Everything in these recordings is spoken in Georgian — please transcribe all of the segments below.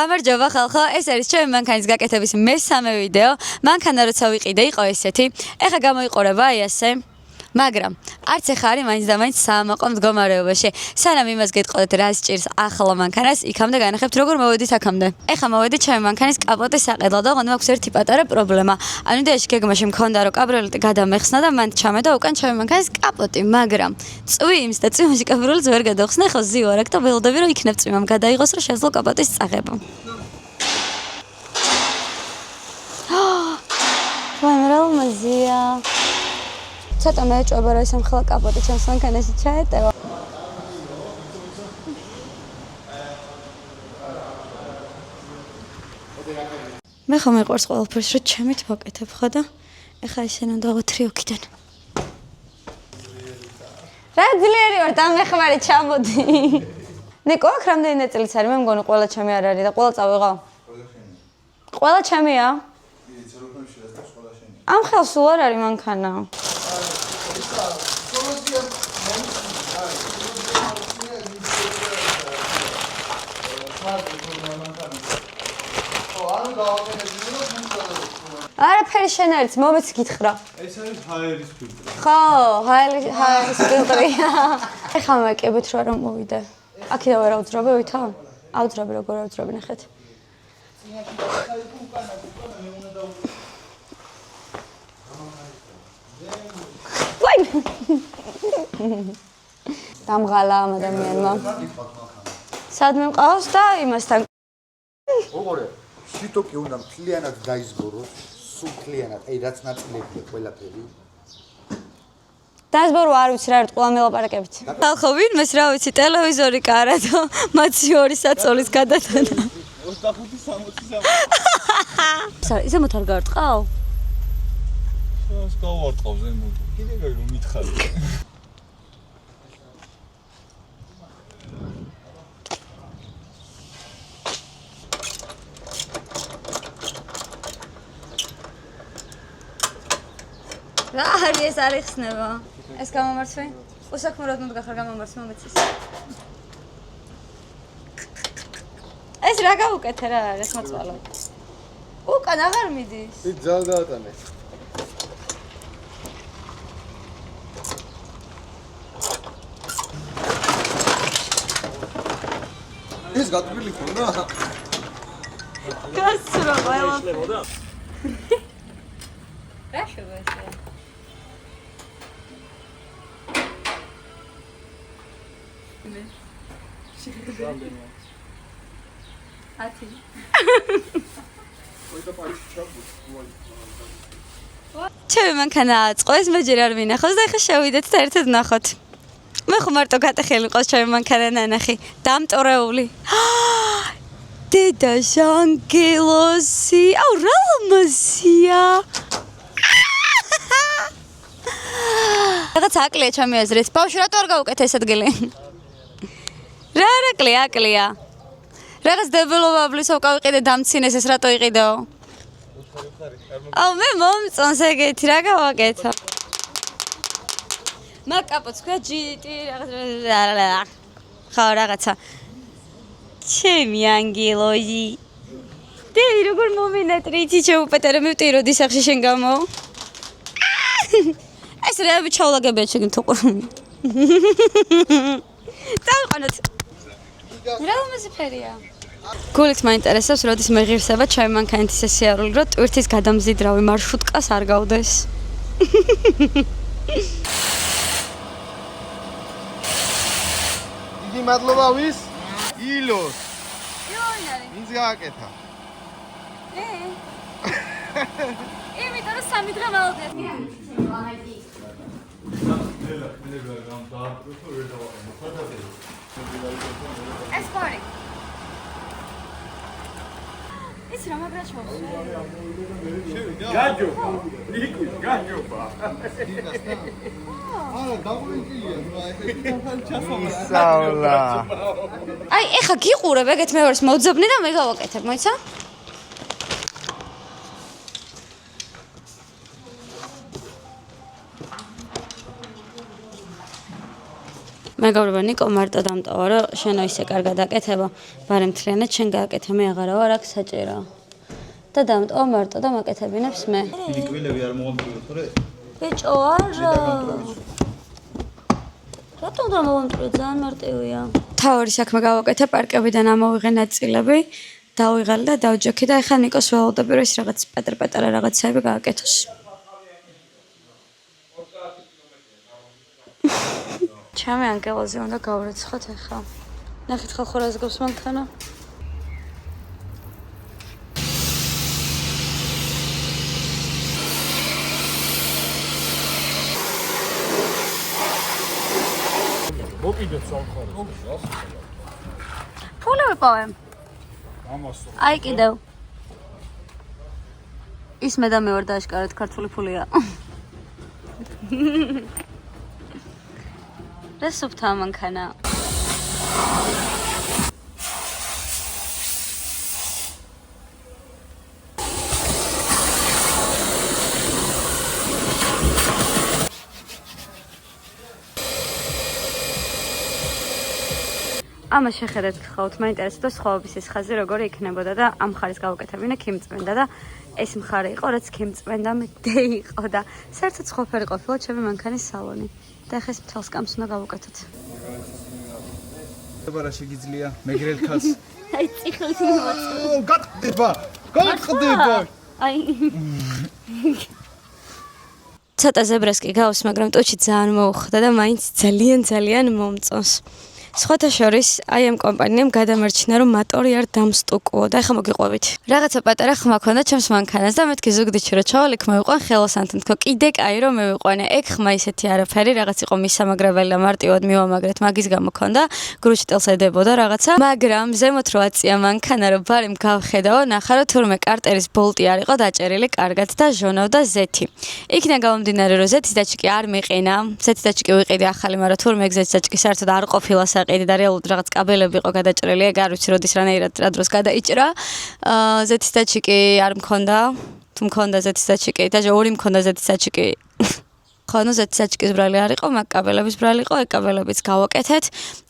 გამარჯობა ხალხო, ეს არის ჩემი მანქანის გაკეთების მესამე ვიდეო. მანქანა როცა ვიყიდე იყო ესეთი. ეხა გამოიყურება აი ასე. მაგრამ არც ეხა არის მაინც და მაინც საამაყო მდგომარეობაში. სანამ იმას გეტყოდეთ რა სჭირს ახლა მანქანას, იქამდე განახებთ როგორ მოვედით აქამდე. ეხა მოვედი ჩემი მანქანის კაპოტის საყიდლად და ოღონდ მაქვს ერთი პატარა პრობლემა. ანუ დეში გეგმაში მქონდა რომ კაბრიოლეტი გადამეხსნა და მან ჩამედო უკან ჩემი მანქანის კაპოტი, მაგრამ წვიმს და წვიმში კაბრიოლეტს ვერ გადავხსნა, ხო ზივარ აქ და ველოდები რომ იქნებ წვიმამ გადაიღოს რომ შეძლო კაპოტის წაღება. მაზია. ცოტა მეეჭვება რომ ისე მხოლოდ კაპოტი ჩემს მანქანაში ჩაეტევა. მე ხომ მეყვარს ყველაფერს რომ ჩემით ვაკეთებ ხო და ეხა ისენ უნდა ვოთრიოქიდან. რა ძლიერი ვარ და მეხმარი ჩამოდი. ნიკო აქ რამდენი ნაწილიც არის? მე მგონი ყველა ჩემი არ არის და ყველა წავიღო. ყველა ჩემია? ამ ხელს სულ არ არის მანქანა. არაფერი შენ არის, მომეც გითხრა. ეს არის ჰაერის ფილტრი. ხო, ჰაერის ფილტრია. ეხლა მეკებით რა რომ მოვიდე. აქედან ვერ აუძრობე ვითო? აუძრობი როგორ აუძრობი ნახეთ. დამღალა ამ ადამიანმა. სადმე მყავს და იმასთან. ოღონდ შიტოკი უნდა მთლიანად დაიზბოროს, სულ მთლიანად, აი რაც ნაწილებია ყველაფერი. დაიზბორო არ ვიცი რა ერთ ყველა მელაპარაკებით. ხალხო ვინმეს რა ვიცი ტელევიზორი კარადო, მათი 2 საწოლის გადატანა. 25-60. ზემოთ არ გარტყავ? შენს გავარტყავ ზემოთ. კიდე რომ მითხარი. რა არის ეს არ იხსნება? ეს გამომართვი? უსაქმროდ მდგახარ გამომართვი მომეცის. ეს რა გავუკეთე რა არის მოწვალო? უკან აღარ მიდის. ის ძალ გაატანე. ეს გატვილი ხონდა? გასწრო ყველა. რა შევა ესე? ათი. ჩემი მანქანა აწყო, ეს მე ჯერ არ მინახავს და ეხა შევიდეთ და ერთად ვნახოთ. მე ხომ მარტო გატეხილი ყავს ჩემი მანქანა ნანახი, დამტორეული. დედა ჟანგელოსი, აუ რა ლამაზია. რაღაც აკლია ჩემი აზრით. ბავშვი რატო არ გაუკეთე ეს ადგილი? რა აკლია? რაღაც დებილობაბლისო გავიყიდე დამცინეს ეს რატო იყიდეო? აუ მე მომწონს ეგეთი რა გავაკეთო? მაკაპოც ქვია GT რაღაც ხო რაღაცა. ჩემი ანგელოზი. დედი როგორ მომინატრე იცი შეუპეტერე მივტიროდი სახში შენ გამო? ეს რა ვიჩაულაგებია შეგენ თუ ყურმ. დავყანოთ. რა ლამაზი ფერია. გულით მაინტერესებს, როდის მეღირსება ჩემი მანქანით ისე სიარული, რომ ტვირთის გადამზიდრავი მარშრუტკას არ გავდეს. დიდი მადლობა ვის? ილოს. იოინარი. ვინც გააკეთა? იმიტომ რომ 3 დღე მალდეთ. ეს ყარი. ის რა მაგრაჩვენს? გაჯობა. ნიკი, გაჯობა. არა, დაგვინკილია, ისაულა. აი, ეხა გიყურებ, ეგეთ მე ვარს მოძებნი და მე გავაკეთებ, მოიცა? მეგობრებო, ნიკო მარტო დამტოვა, რომ შენო ისე კარგად აკეთება, ბარემ მთლიანად შენ გააკეთე, მე აღარა ვარ აქ საჭიროა. და დამტოვა მარტო და მაკეთებინებს მე. დიდი კბილები არ მოვამტვრიოთ, ხო? ბიჭო, არა. რატომ და მოვამტვრიო, ძალიან მარტივია. თავი საქმე გავაკეთე, პარკებიდან ამოვიღე ნაწილები, დავიღალე და დავჯექი და ეხლა ნიკოს ველოდები, რომ ის რაღაც პატარ-პატარა რაღაცები გააკეთოს. ჩემი ანგელოზი უნდა გავრეცხოთ ახლა. ნახეთ ხალხო რას გავს მანქანა. მოკიდეთ სამხარეს. ფული ვიპოვე. ამასო. აი კიდევ. ის მე და მე ვარ დააშკარეთ ქართული ფულია. რა სუფთა მანქანა. ამას შეხედეთ გთხოვთ, მაინტერესებდა სხვაობის ეს ხაზი როგორი იქნებოდა და ამ ხარის გავუკეთებინე ქიმწმენდა და ეს მხარე იყო, რაც ქიმწმენდა მე იყო და საერთოდ ყოფილი ყოფილა ჩემი მანქანის სალონი. და ახლა ეს მთელს კამს უნდა გავუკეთოთ. რა შეგიძლია მეგრელ ქალს? აი წიხლს მივაწვევ. გატყდება! გატყდება! აი ცოტა ზებრას კი გავს, მაგრამ ტუჩი ძალიან მოუხდა და მაინც ძალიან მომწონს. სხვათა შორის, აი ამ კომპანიამ გადამარჩინა, რომ მოტორი არ დამსტუკუო და ეხლა მოგიყვებით. რაღაცა პატარა ხმა ქონდა ჩემს მანქანას და მეთქი ზუგდიდში რომ ჩავალ, იქ მოვიყვან ხელოსანთან, თქო, კიდე კაი რომ მოვიყვანე. ეგ ხმა ისეთი არაფერი, რაღაც იყო მისამაგრებელი და მარტივად მივამაგრეთ, მაგის გამო ქონდა, გრუჩიტელს ედებოდა რაღაცა, მაგრამ ზემოთ რო აწია მანქანა, რომ ბარემ გავხედაო, ნახა რომ თურმე კარტერის ბოლტი არ იყო დაჭერილი კარგად და ჟონავდა ზეთი. იქიდან გამომდინარე, რომ ზეთის დაჭიკი არ მეყინა, ზეთის დაჭიკი ვიყიდი ახალი, მაგრამ თურმე ეგ ზეთის დაჭიკი საერთოდ არ ყოფილა საყიდი და რეალურად რაღაც კაბელები იყო გადაჭრილი, ეგ არ ვიცი როდის რა დროს გადაიჭრა. ზეთის დაჭიკი არ მქონდა, თუ მქონდა ზეთის დაჭიკი, და ორი მქონდა ზეთის დაჭიკი. ხო, ნუ ზეთის დაჭიკის ბრალი არ იყო, მაგ კაბელების ბრალი იყო, ეგ კაბელებიც გავაკეთეთ.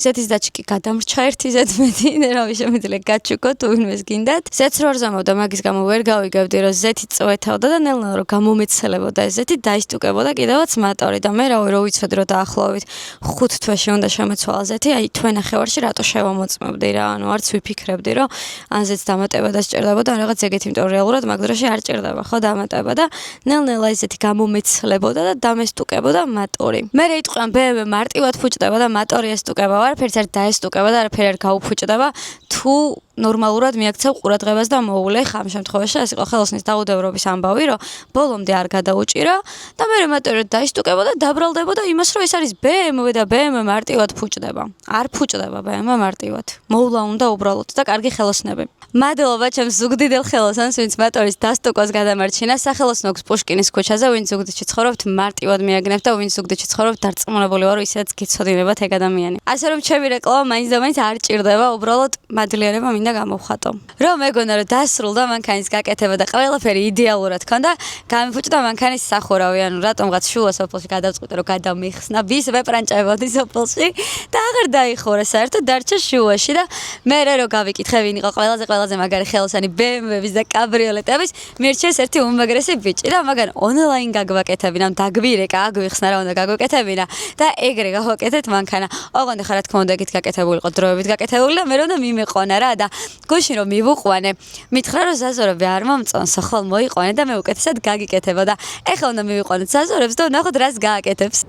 ზეთის დაჭიკი გადამრჩა ერთი ზედმეტი, რა შემიძლია გაჩუქო თუ ვინმეს გინდათ. ზეთს რო არ ზამავდა, მაგის გამო ვერ გავიგებდი, რომ ზეთი წვეთავდა და ნელ-ნელა რომ გამომეცელებოდა ეს ზეთი, დაისტუკებოდა კიდევაც მოტორი და მე რო ვიცოდი რომ დაახლოებით 5 თვეში უნდა შემეცვალა ზეთი, აი თვენახევარში რატო შევამოწმებდი რა, ანუ არც ვიფიქრებდი, რომ ან ზეთს დამატება და სჭირდებოდა ან რაღაც ეგეთი, იმიტომ რომ რეალურად მაგ დროში არ ჭირდება, ხო, დამატება და ნელ-ნელა ეს ზეთი გამომეცლებოდა და დამესტუკებოდა მოტორი. მე რა იტყვიან BMW მარტივად ფუჭდება და მოტორი ესტუკება, არაფერს არ დაესტუკება და არაფერი არ გაუფუჭდება, თუ ნორმალურად მიაქცევ ყურადღებას და მოულე ხა ამ შემთხვევაში ეს იყო ხელოსნის დაუდევრობის ამბავი, რომ ბოლომდე არ გადაუჭირა და მე მოტორი დაისტუკებოდა და დაბრალდებოდა იმას, რომ ეს არის BMW და BMW მარტივად ფუჭდება. არ ფუჭდება BMW მარტივად. მოვლა უნდა უბრალოდ და კარგი ხელოსნები. მადლობა ჩემს ზუგდიდელ ხელოსანს, ვინც მოტორის დასტუკვას გადამარჩინა სახელოსნო გვს პუშკინის ქუჩაზე, ვინც ზუგდიდში ცხოვრობთ, მარტივად მიაგნებთ და ვინც ზუგდიდში ცხოვრობთ, დარწმუნებული ვარ, ისედაც გიცოდინებათ ეგ ადამიანი. ასე რომ ჩემი რეკლამა მაინც და მაინც არ ჭირდება, უბრალოდ მადლიერება მინდა გამოვხატო. რომ მეგონა რომ დასრულდა მანქანის გაკეთება და ყველაფერი იდეალურად ქონდა, გამიფუჭდა მანქანის სახურავი, ანუ რატომღაც შუა სოფელში გადავწყვიტე რომ გადამიხსნა, ვის ვეპრანჭებოდი სოფელში და აღარ დაიხურა საერთოდ დარჩა შუაში და მე რო გავიკითხე ვინ იყო ყველაზე მაგარი ხელოსანი BMW-ების და კაბრიოლეტების, მირჩეს ერთი უმაგრესი ბიჭი და მაგან ონლაინ გაგვაკეთებინა, დაგვირეკა, აგვიხსნა რა უნდა გაგვაკეთებინა და ეგრე გავაკეთეთ მანქანა. ოღონდ ხა რა თქმა უნდა ეგეთ გაკეთებული იყო, დროებით გაკეთებული და მე რომ უნდა მიმეყვანა რა და გუშინ რომ მივუყვანე, მითხრა რომ ზაზორები არ მომწონსო, ხოლ მოიყვანე და მე უკეთესად გაგიკეთება და ეხლა უნდა მივიყვანოთ ზაზორებს და ვნახოთ რას გააკეთებს.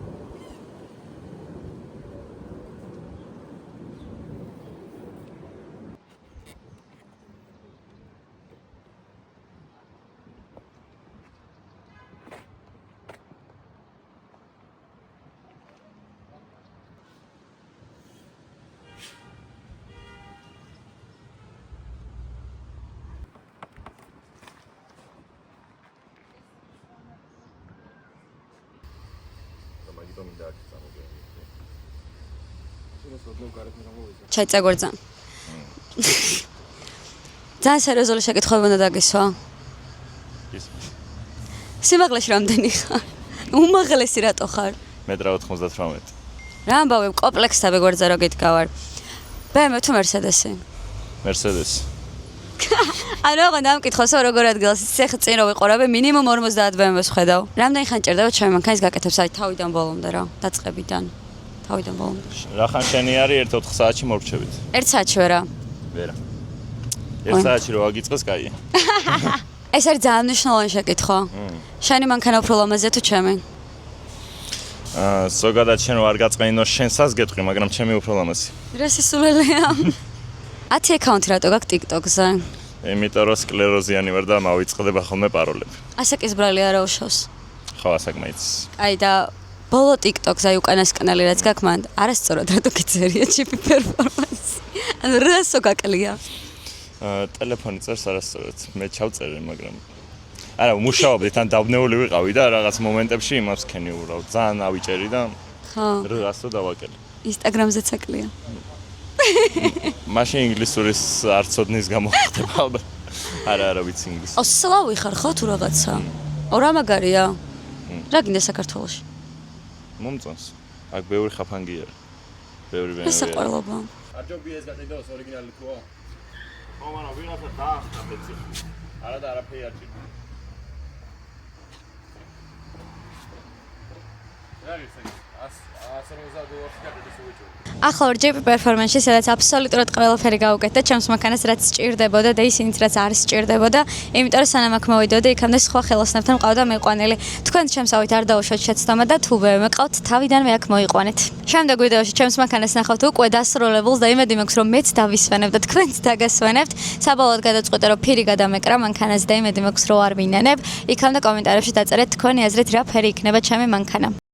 ჩაიწაგვერძან. ძალიან სერიოზული შეკითხვები უნდა დაგისვა. სიმაღლეში რამდენი ხარ? უმაღლესი რატო ხარ? 1.98 m. რა ამბავი კომპლექსები გვერდზე რო გიდგავარ. BMW თუ Mercedes-ი? Mercedes. ანუ აღარ დამკითხოს როგორ ადგილას ცეხ წინ რო ვიყურებ მინიმუმ 50 BMW-ს ხედავ. რამდენი ხანი ჭირდება ჩემი მანქანის გაკეთებს აი თავიდან ბოლომდე რა, დაწყებიდან. თავიდან ბოლომდე. რახან შენი არის 1-4 საათში მორჩებით. 1 საათში ვერა. ვერა. 1 საათში რო აგიწყეს, კაია. ეს არის ძალიან მნიშვნელოვანი შეკითხვა. შენი მანქანა უფრო ლამაზია თუ ჩემი? ზოგადად შენ ვარ გაწყენინო შენსაც გეტყვი, მაგრამ ჩემი უფრო ლამაზი. რა სისულელეა. 10 აკაუნტი რატო გაქვს TikTok-ზე? იმიტომ რომ სკლეროზიანი ვარ და მავიწყდება ხოლმე პაროლები. ასაკის ბრალი არა უშავს. ხო, ასაკმაიც. აი და ბოლო TikTok-ზე აი უკანასკნელი რაც გაქვს მან არასწორად რატო გიწერია ჩიპი პერფორმანსი. ანუ რასო გაკლია? ტელეფონი წერს არასწორად. მე ჩავწერე, მაგრამ არა, მუშაობდი თან დაბნეული ვიყავი და რაღაც მომენტებში იმას ვქენი უბრალოდ. ძალიან ავიჭერი და ხო. რასო დავაკელი. Instagram-ზეც აკლია. მაშინ ინგლისურის არ ცოდნის გამო ხდება ალბათ. არა ვიცი ინგლისური. სლავი ხარ ხო თუ რაღაცა? რა მაგარია? რა გინდა საქართველოში? მომწონს. აქ ბევრი ხაფანგი არის. ბევრი ეს ბენზინი. საყვარლობა. არ ჯობია ეს გაყიდოს ორიგინალი თუა? ხო, მაგრამ ვიღაცა დაახტა ეცი. არა და არაფერი არ ჭირდება. რა ვიცი, 150 $-ს გაყიდოს უჭირდება. ახლა ვარ JP Performance-ში, სადაც აბსოლუტურად ყველაფერი გავუკეთდა ჩემს მანქანას, რაც სჭირდებოდა და ისინიც რაც არ სჭირდებოდა. იმიტომ რომ სანამ აქ მოვიდოდი, იქამდე სხვა ხელოსნებთან მყავდა მიყვანილი. თქვენ ჩემსავით არ დაუშვათ შეცდომა და თუ მეკავთ, თავიდანვე აქ მოიყვანეთ. შემდეგ ვიდეოში ჩემს მანქანას ნახავთ უკვე დასრულებულს და იმედი მაქვს, რომ მეც დავისვენებ და თქვენც დაგასვენებთ. საბოლოოდ გადაწყვეტე, რომ ფირი გადამეკრა მანქანას და იმედი მაქვს, რომ არ ვინანებ. იქამდე კომენტარებში დაწერეთ თქვენი აზრით, რა ფერი იქნება ჩემი მანქანა.